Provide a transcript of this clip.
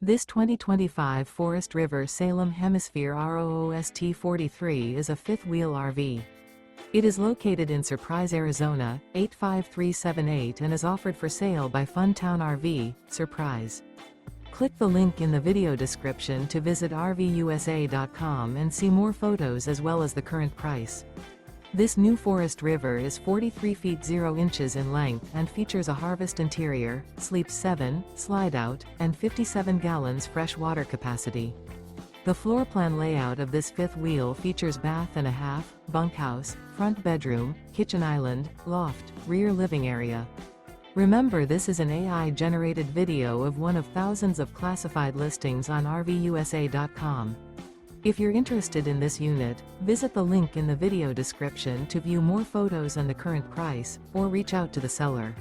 This 2025 Forest River Salem Hemisphere ROOST 43 is a fifth-wheel RV. It is located in Surprise, Arizona, 85378 and is offered for sale by Funtown RV, Surprise. Click the link in the video description to visit RVUSA.com and see more photos as well as the current price. This new Forest River is 43 feet 0 inches in length and features a harvest interior, sleeps 7, slide-out, and 57 gallons fresh water capacity. The floor plan layout of this fifth wheel features bath and a half, bunkhouse, front bedroom, kitchen island, loft, rear living area. Remember, this is an AI-generated video of one of thousands of classified listings on RVUSA.com. If you're interested in this unit, visit the link in the video description to view more photos and the current price, or reach out to the seller.